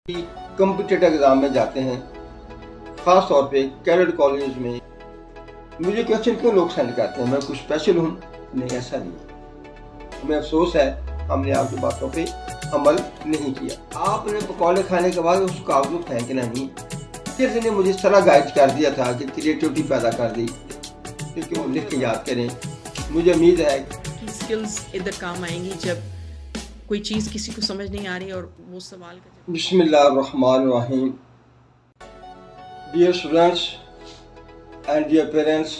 Competitive exam में जाते हैं, ख़ास तौर पे कैडेट कॉलेज में। मुझे क्वेश्चन क्यों लोग सेंड करते हैं, मैं कुछ स्पेशल हूँ? नहीं, ऐसा नहीं है। हमें अफसोस है हमने आपकी बातों पे अमल नहीं किया। आपने पकौड़े खाने के बाद उस कागज को फेंकना नहीं। किसी ने मुझे इस तरह गाइड कर दिया था कि क्रिएटिविटी पैदा कर दी, क्योंकि वो लिख के याद करें। मुझे उम्मीद है कि स्किल्स इधर काम आएंगी जब कोई चीज़ किसी को समझ नहीं आ रही और वो सवाल कर। बिस्मिल्लाहिर्रहमानिर्रहीम। Dear students and dear parents,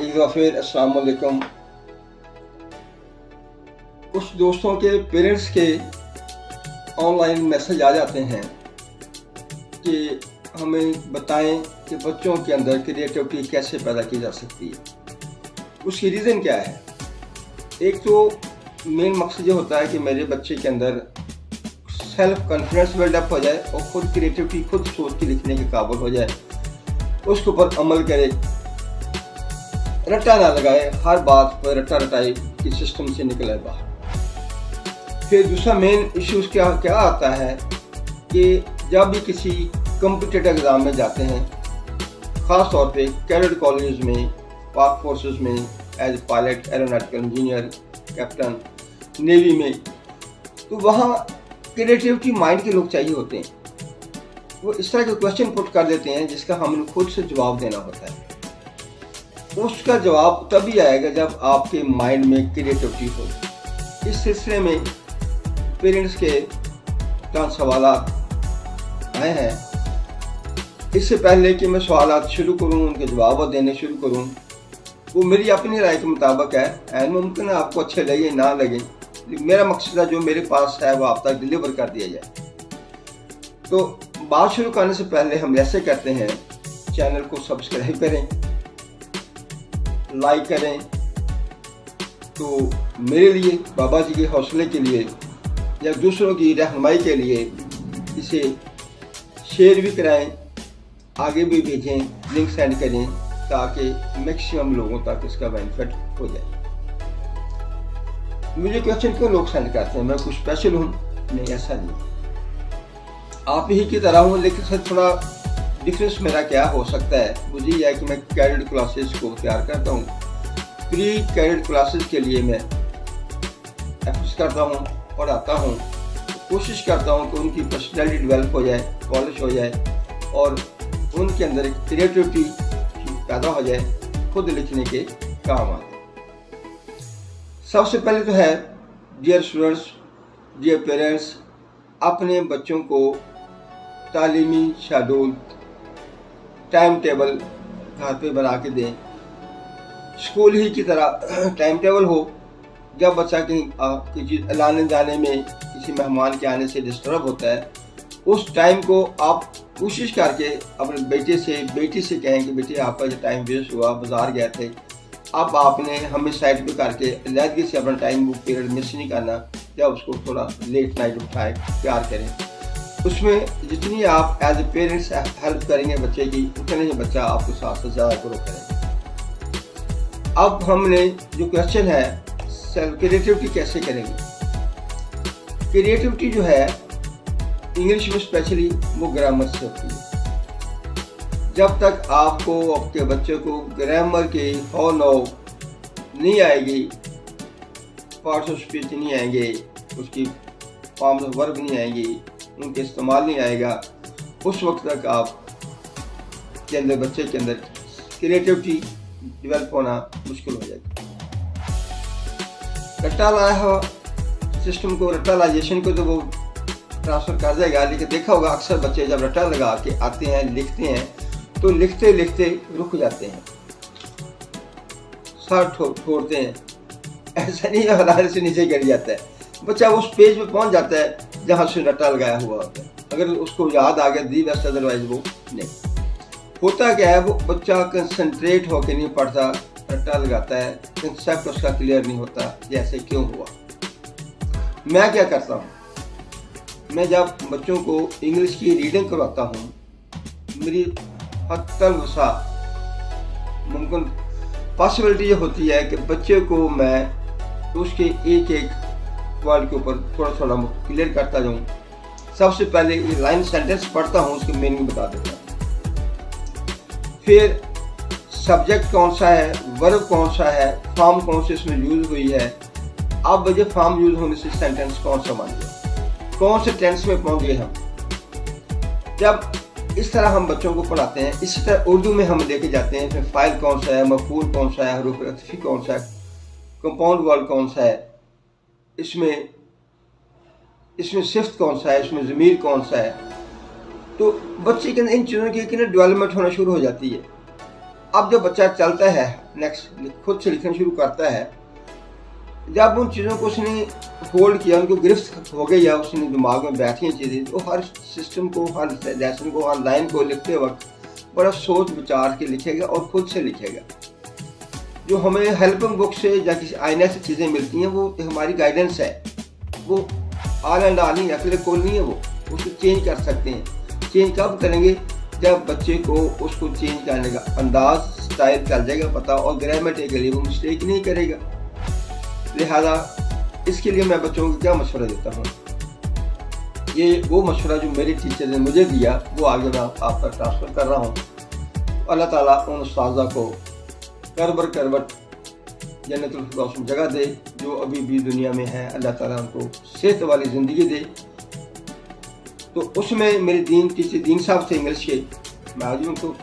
एक दफ़ा फिर अस्सलाम वालेकुम। कुछ दोस्तों के पेरेंट्स के ऑनलाइन मैसेज आ जाते हैं कि हमें बताएं कि बच्चों के अंदर क्रिएटिविटी कैसे पैदा की जा सकती है। उसकी रीज़न क्या है? एक तो मेन मकसद ये होता है कि मेरे बच्चे के अंदर सेल्फ कॉन्फिडेंस बिल्डअप हो जाए और ख़ुद क्रिएटिविटी खुद सोच के लिखने के काबिल हो जाए, उसके ऊपर अमल करे, रट्टा ना लगाए, हर बात पर रट्टा रटाई कि सिस्टम से निकले बाहर। फिर दूसरा मेन इश्यूज क्या आता है कि जब भी किसी कॉम्पिटिटिव एग्ज़ाम में जाते हैं, ख़ास तौर पे कैडेट कॉलेज में, पाक फोर्सेस में as pilot, aeronautical engineer, captain, navy में, तो वहाँ क्रिएटिविटी माइंड के लोग चाहिए होते हैं। वो इस तरह के क्वेश्चन पुट कर देते हैं जिसका हमें खुद से जवाब देना होता है। उसका जवाब तभी आएगा जब आपके माइंड में क्रिएटिविटी हो। इस सिलसिले में पेरेंट्स के चंद सवाल आए हैं। इससे पहले कि मैं सवाल शुरू करूं, उनके जवाब देने शुरू करूं, वो मेरी अपनी राय के मुताबिक है। ऐन मुमकिन है आपको अच्छे लगे ना लगे, मेरा मकसद है जो मेरे पास है वो आप तक डिलीवर कर दिया जाए। तो बात शुरू करने से पहले हम ऐसे करते हैं, चैनल को सब्सक्राइब करें, लाइक करें। तो मेरे लिए, बाबा जी के हौसले के लिए या दूसरों की रहनुमाई के लिए इसे शेयर भी कराएं, आगे भी भेजें, लिंक सेंड करें ताकि मैक्सिमम लोगों तक इसका बेनिफिट हो जाए। मुझे क्वेश्चन क्यों लोग सेंड करते हैं, मैं कुछ स्पेशल हूँ? नहीं, ऐसा नहीं है। आप ही की तरह हूँ, लेकिन सर थोड़ा डिफरेंस मेरा क्या हो सकता है, मुझे यह है कि मैं कैडेट क्लासेस को तैयार करता हूँ। प्री कैडेट क्लासेस के लिए मैं एफर्ट्स करता हूँ, पढ़ाता हूँ, कोशिश करता हूँ कि उनकी पर्सनैलिटी डेवलप हो जाए, पॉलिश हो जाए और उनके अंदर एक क्रिएटिविटी पैदा हो जाए, खुद लिखने के काम आते। सबसे पहले तो है, डियर स्टूडेंट्स, डियर पेरेंट्स, अपने बच्चों को तालीमी शेड्यूल, टाइम टेबल घर पे बना के दें। स्कूल ही की तरह टाइम टेबल हो। जब बच्चा कहीं किसी लाने जाने में किसी मेहमान के आने से डिस्टर्ब होता है, उस टाइम को आप कोशिश करके अपने बेटी से कहें कि बेटी आपका जो टाइम वेस्ट हुआ, बाजार गए थे, अब आपने हमें साइड पे करके अलहदगी से अपना टाइम वो पीरियड मिस नहीं करना। जब उसको थोड़ा लेट नाइट उठाए, प्यार करें। उसमें जितनी आप एज ए पेरेंट्स हेल्प करेंगे बच्चे की, उतने ही बच्चा आपके साथ ज़्यादा ग्रो करेगा। अब हमने जो क्वेश्चन है, सेल्फ क्रिएटिविटी कैसे करेंगे? क्रिएटिविटी जो है इंग्लिश में स्पेशली वो ग्रामर से होती है। जब तक आपको आपके बच्चे को ग्रामर के हाउ नो नहीं आएगी, पार्ट्स ऑफ स्पीच नहीं आएंगे, उसकी फॉर्म्स ऑफ वर्ब नहीं आएंगी, उनके इस्तेमाल नहीं आएगा, उस वक्त तक आप के अंदर, बच्चे के अंदर क्रिएटिविटी डेवलप होना मुश्किल हो जाएगी। रट्टा लाया हो सिस्टम को, रट्टालाइजेशन को तो वो ट्रांसफ़र कर देगा, लेकिन देखा होगा अक्सर बच्चे जब रट्टा लगा के आते हैं, लिखते हैं, तो लिखते लिखते रुक जाते हैं, सर छोड़ते हैं। ऐसा नहीं है, हदारे से नीचे गिर जाता है बच्चा, उस पेज पे पहुंच जाता है जहां से रट्टा लगाया हुआ होता है। अगर उसको याद आ गया दी बेस्ट, अदरवाइज वो नहीं। होता क्या है, वो बच्चा कंसंट्रेट होकर नहीं पढ़ता, रट्टा लगाता है, कंसेप्ट उसका क्लियर नहीं होता, जैसे क्यों हुआ। मैं क्या करता हूँ, मैं जब बच्चों को इंग्लिश की रीडिंग करवाता हूँ, मेरी हत्तल वसा मुमकिन पॉसिबिलिटी ये होती है कि बच्चे को मैं उसके एक एक वर्ड के ऊपर थोड़ा थोड़ा क्लियर करता जाऊँ सबसे पहले ये लाइन सेंटेंस पढ़ता हूँ, उसकी मीनिंग बता देता हूँ। फिर सब्जेक्ट कौन सा है, वर्ब कौन सा है, फॉर्म कौन सी इसमें यूज हुई है, अब वजह फॉर्म यूज होने से सेंटेंस कौन सा बन गया, कौन से टेंस में पहुंच गए हम। जब इस तरह हम बच्चों को पढ़ाते हैं, इसी तरह उर्दू में हम लेके जाते हैं। इसमें फाइल कौन सा है, मफूल कौन सा है, हरूफ अतफी कौन सा है, कंपाउंड वर्ड कौन सा है, इसमें सिफ्त कौन सा है, इसमें ज़मीर कौन सा है। तो बच्चे के अंदर इन चीज़ों की डेवलपमेंट होना शुरू हो जाती है। अब जब बच्चा चलता है, नेक्स्ट खुद से लिखना शुरू करता है, जब उन चीज़ों को उसने होल्ड किया, उनको गिरफ्त हो गई या उसने दिमाग में बैठी चीज़ें, तो हर सिस्टम को, हर लेसन को, हर लाइन को लिखते वक्त बड़ा सोच विचार के लिखेगा और खुद से लिखेगा। जो हमें हेल्पिंग बुक से या किसी आईने से चीज़ें मिलती हैं, वो हमारी गाइडेंस है, वो ऑल एंड ऑल नहीं, अकेले कोल नहीं है, वो उसको चेंज कर सकते हैं। चेंज कब करेंगे, जब बच्चे को उसको चेंज करने का अंदाज, स्टाइल चल जाएगा पता, और ग्रामेटिकली वो मिस्टेक नहीं करेगा। लिहाजा इसके लिए मैं बच्चों को क्या मशवरा देता हूँ, ये वो मशवरा जो मेरे टीचर ने मुझे दिया, वो आगे मैं आप पर ट्रांसफ़र कर रहा हूँ। अल्लाह ताला उन उस्ताज़ा को करबर करवट जन्नतुल फिरदौस में जगह दे, जो अभी भी दुनिया में है। अल्लाह ताला उनको सेहत वाली ज़िंदगी दे। तो उसमें मेरे दीन टीचर दीन साहब थे इंग्लिश के, मैं आज उनको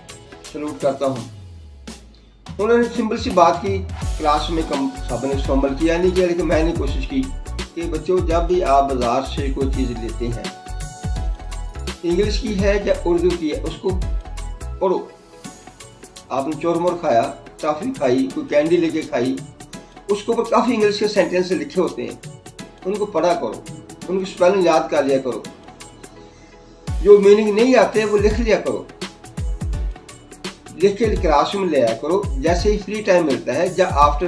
सलूट करता हूँ। उन्होंने सिंपल सी बात की, क्लास में कम सब ने उसको अमल किया नहीं किया, लेकिन मैंने कोशिश की कि बच्चों, जब भी आप बाज़ार से कोई चीज़ लेते हैं, इंग्लिश की है या उर्दू की है, उसको पढ़ो। आपने चोरमोर खाया, टॉफ़ी खाई, कोई कैंडी लेके खाई, उसके ऊपर काफ़ी इंग्लिश के सेंटेंस लिखे होते हैं, उनको पढ़ा करो, उनकी स्पेलिंग याद कर लिया करो, जो मीनिंग नहीं आते वो लिख लिया करो, लिख के क्लास में ले आया करो। जैसे ही फ्री टाइम मिलता है या आफ्टर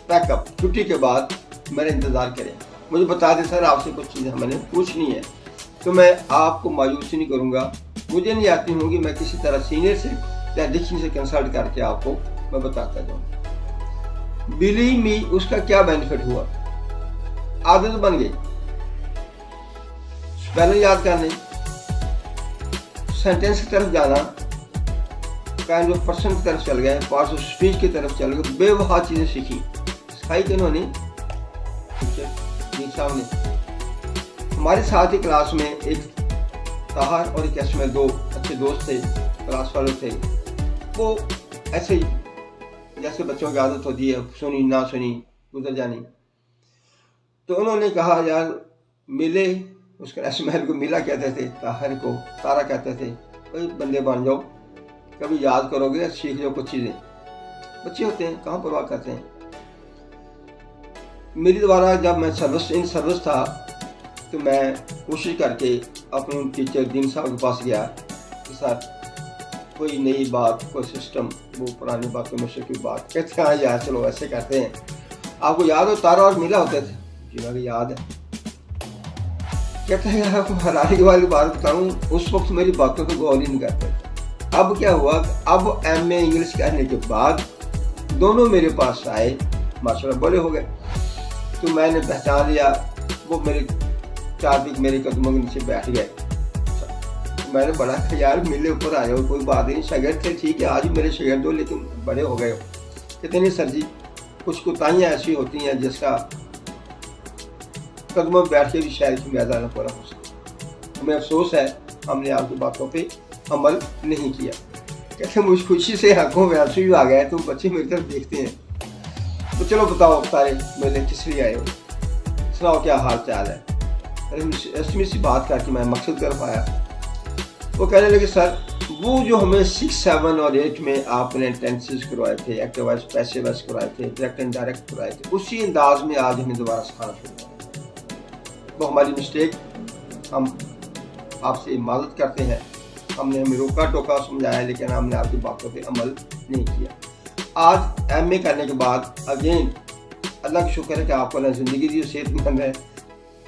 पैकअप, छुट्टी के बाद मेरा इंतज़ार करें, मुझे बता दें सर आपसे कुछ चीज़ें मैंने पूछनी है, तो मैं आपको मायूस नहीं करूँगा। मुझे नहीं आती होंगी, मैं किसी तरह सीनियर से या डिक्शनरी से कंसल्ट करके आपको मैं बताता जाऊँ। बिलीव मी, उसका क्या बेनिफिट हुआ, आदत बन गई, स्पेलिंग याद करने, सेंटेंस की तरफ जाना, काइंड ऑफ पर्सन की तरफ चल गए, पार्ट्स ऑफ स्पीच की तरफ चल गए, बेवहा चीज़ें सीखी। सिखाई किन्होंने, जी साहब ने। हमारे साथ ही क्लास में एक ताहर और एक इसमें दो अच्छे दोस्त थे, क्लास वाले थे। वो ऐसे ही जैसे बच्चों की आदत होती है, सुनी ना सुनी गुजर जानी। तो उन्होंने कहा यार मिले, उसके इसमाइल को मिला कहते थे, ताहर को तारा कहते थे, कोई बंदे बन जाओ, कभी याद करोगे, सीख जाओ कुछ चीज़ें। बच्चे होते हैं, कहाँ परवाह करते हैं। मेरी द्वारा जब मैं इन सर्विस था, तो मैं कोशिश करके अपने टीचर दीन साहब के पास गया कि सर कोई नई बात, कोई सिस्टम, वो पुरानी बातों में से कोई बात। कहते हैं हाँ यार चलो ऐसे करते हैं। आपको याद हो तारा और मिला होते थे? जी मैं याद है। कहते हैं यार आपको हैरानी वाली बात बताऊँ, उस वक्त मेरी बातों को गौर ही नहीं करते। अब क्या हुआ, अब MA इंग्लिश करने के बाद दोनों मेरे पास आए, माशाल्लाह बड़े हो गए। तो मैंने पहचान लिया, वो मेरे चाबी मेरे कदमों के नीचे बैठ गए। मैंने बड़ा यार मिले ऊपर आ जाओ, कोई बात नहीं, शागिर्द थे ठीक है, आज भी मेरे शागिर्द हो, लेकिन बड़े हो गए हो। कहते नहीं सर जी, कुछ कोताहियाँ ऐसी होती हैं जिसका कदमों में बैठ के भी शायद की मैदा न पूरा हो सके। हमें अफसोस है हमने आपकी बातों पे अमल नहीं किया। कहते मुझ खुशी से आंखों में आंसू भी आ गए। तो बच्चे मेरी तरफ देखते हैं, तो चलो बताओ सारे मेले किस लिए आए हो, सुनाओ क्या हाल चाल है। ऐसी सी बात करके मैं मकसद कर पाया। वो कहने लगे सर वो जो हमें 6, 7 और 8 में आपने टेंसेस करवाए थे, एक्टिव वॉइस, पैसिव वॉइस करवाए थे, डायरेक्ट एंड डायरेक्ट करवाए थे, उसी अंदाज में आज हमें दोबारा सिखाना शुरू किया। वो हमारी मिस्टेक, हम आपसे इमारत करते हैं। हमने हमें रोका टोका समझाया, लेकिन हमने आपकी बातों पे अमल नहीं किया। आज MA करने के बाद अगेन अल्लाह का शुक्र है कि आपको ना ज़िंदगी दी, सेहतमंद है,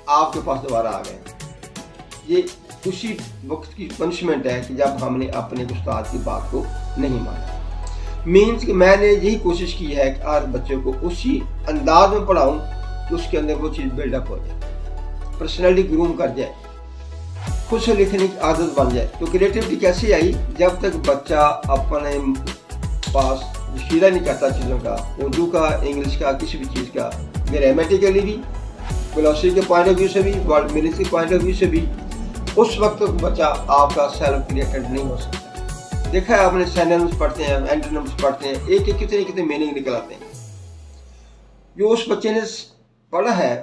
आपके पास दोबारा आ गए। ये उसी वक्त की पनिशमेंट है कि जब हमने अपने उस्ताद की बात को नहीं माना। मीन्स कि मैंने यही कोशिश की है कि हर बच्चे को उसी अंदाज में पढ़ाऊँ कि उसके अंदर वो चीज़ बिल्डअप हो जाए, पर्सनैलिटी ग्रूम कर जाए। खुद से लिखने की आदत बन जाए। तो क्रिएटिविटी कैसे आई? जब तक बच्चा अपने पास शीरा नहीं करता चीज़ों का, उर्दू का, इंग्लिश का, किसी भी चीज़ का, ग्रामेटिकली भी, ग्लॉसरी के पॉइंट ऑफ व्यू से भी, वर्ड मीनिंग के पॉइंट ऑफ व्यू से भी, उस वक्त तक बच्चा आपका सेल्फ क्रिएटेड नहीं हो सकता। देखा है आपने, सिनोनिम्स पढ़ते हैं, एंटोनिम्स पढ़ते हैं, एक एक कितने कितने मीनिंग निकल आते हैं। जो उस बच्चे ने पढ़ा है,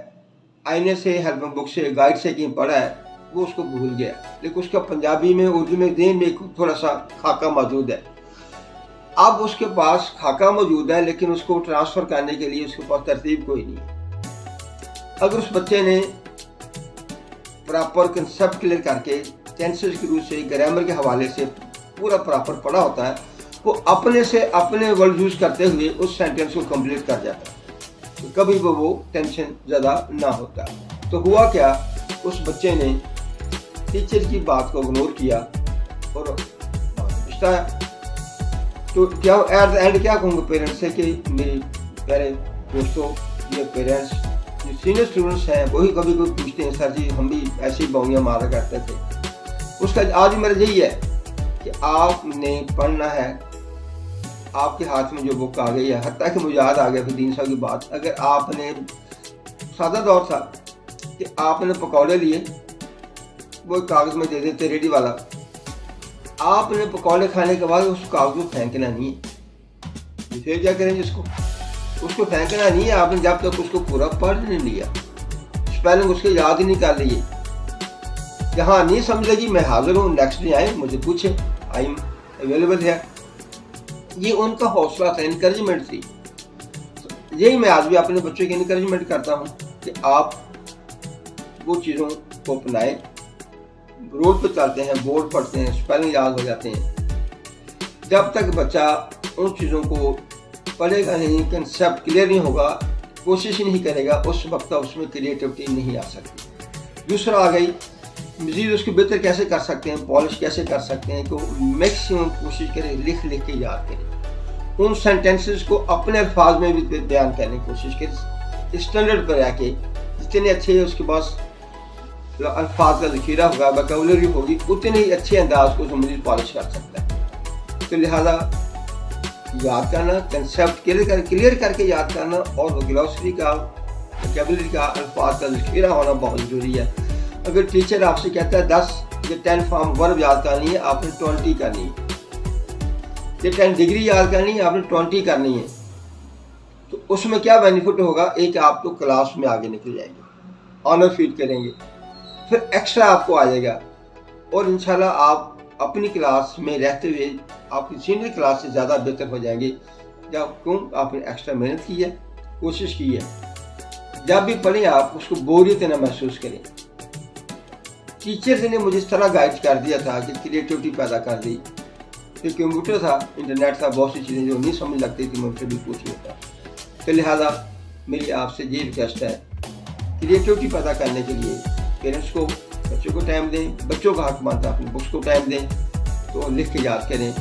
आईने से, हेल्प बुक से, गाइड से कहीं पढ़ा है, वो उसको भूल गया, लेकिन उसका पंजाबी में, उर्दू में ज़हन में थोड़ा सा खाका मौजूद है। अब उसके पास खाका मौजूद है, लेकिन उसको ट्रांसफ़र करने के लिए उसके पास तरतीब कोई नहीं है। अगर उस बच्चे ने प्रॉपर कंसेप्ट क्लियर करके टेंसेस के रूप से, ग्रामर के हवाले से पूरा प्रॉपर पढ़ा होता है, वो अपने से अपने वर्ड यूज़ करते हुए उस सेंटेंस को कंप्लीट कर जाता है, तो कभी वो टेंशन ज़्यादा ना होता। तो हुआ क्या, उस बच्चे ने टीचर की बात को इग्नोर किया और रिश्ता। तो क्या एट द एंड क्या कहूँगा पेरेंट्स से कि मेरे प्यारे दोस्तों, ये पेरेंट्स जो सीनियर स्टूडेंट्स हैं वही कभी कोई पूछते हैं, सर जी हम भी ऐसी बाउंडियाँ मारा करते थे। उसका आज मेरा यही है कि आपने पढ़ना है, आपके हाथ में जो बुक आ गई है, हत्ता कि मुझे याद आ गया फिर 3 साल की बात, अगर आपने सादा दौर था कि आपने पकौड़े लिए, वो कागज़ में दे देते रेडी वाला, आपने पकौड़े खाने के बाद उस कागज़ को फेंकना नहीं है। फिर क्या करेंगे, उसको फेंकना नहीं है आपने, जब तक उसको पूरा पढ़ नहीं लिया, स्पेलिंग उसके याद ही नहीं कर लिए। जहाँ नहीं समझेगी मैं हाजिर हूँ, नेक्स्ट डे आए मुझे पूछे, आई एम अवेलेबल है। ये उनका हौसला था, इनकरेजमेंट थी। यही मैं आज भी अपने बच्चों की इनकरेजमेंट करता हूँ कि आप वो चीज़ों को अपनाएं। रोड पे चलते हैं, बोर्ड पढ़ते हैं, स्पेलिंग याद हो जाते हैं। जब तक बच्चा उन चीज़ों को पढ़ेगा नहीं, कंसेप्ट क्लियर नहीं होगा, कोशिश ही नहीं करेगा, उस वक्त उसमें क्रिएटिविटी नहीं आ सकती। दूसरा आ गई, मज़ीद उसको बेहतर कैसे कर सकते हैं, पॉलिश कैसे कर सकते हैं, कि मैक्सिमम कोशिश करें लिख लिख के याद करें, उन सेंटेंसेस को अपने अल्फाज में भी बयान करने की कोशिश करें, स्टैंडर्ड पर आके जितने अच्छे उसके पास अल्फाज का ज़ख़ीरा होगा, वोकैबुलरी होगी, उतने ही अच्छे अंदाज को मज़ीद पॉलिश कर सकता है। तो लिहाजा याद करना, कंसेप्ट क्लियर करके याद करना, और ग्लॉसरी का, वोकैबुलरी का, अल्फाज का ज़ख़ीरा होना बहुत ज़रूरी है। अगर टीचर आपसे कहता है 10 या 10 फॉर्म वर्ब याद करनी है, आपने 20 करनी है, या 10 डिग्री याद करनी है, आपने 20 करनी है, तो उसमें क्या बेनिफिट होगा? एक, आप तो क्लास में आगे निकल जाएंगे, ऑनर फील करेंगे, फिर एक्स्ट्रा आपको आ जाएगा, और इंशाल्लाह आप अपनी क्लास में रहते हुए आपकी सीनियर क्लास से ज़्यादा बेहतर हो जाएंगे। जब क्यों आपने एक्स्ट्रा मेहनत की है, कोशिश की है। जब भी पढ़ें आप उसको बोरियत ना महसूस करें। टीचर्स ने मुझे इस तरह गाइड कर दिया था कि क्रिएटिविटी पैदा कर दी। फिर कंप्यूटर था, इंटरनेट था, बहुत सी चीज़ें जो नहीं समझ लगती थी मैं उनसे भी पूछ लेता। तो लिहाजा मेरी आपसे ये रिक्वेस्ट है, क्रिएटिविटी पैदा करने के लिए पेरेंट्स को, बच्चों को टाइम दें, बच्चों का हक बनता है अपनी बुक्स को टाइम दें, तो लिख के याद करें।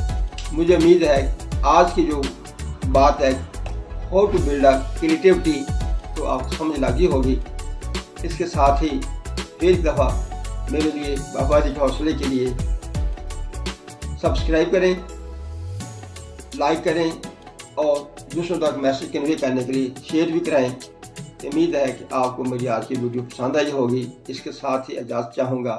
मुझे उम्मीद है आज की जो बात है how to build a creativity, तो आप समझ लगी होगी। इसके साथ ही एक दफ़ा मेरे लिए, बाबा जी के हौसले के लिए सब्सक्राइब करें, लाइक करें, और दूसरों तक मैसेज कन्वे करने के लिए शेयर भी कराएं। उम्मीद है कि आपको मेरी आज की वीडियो पसंद आई होगी। इसके साथ ही इजाज़त चाहूँगा।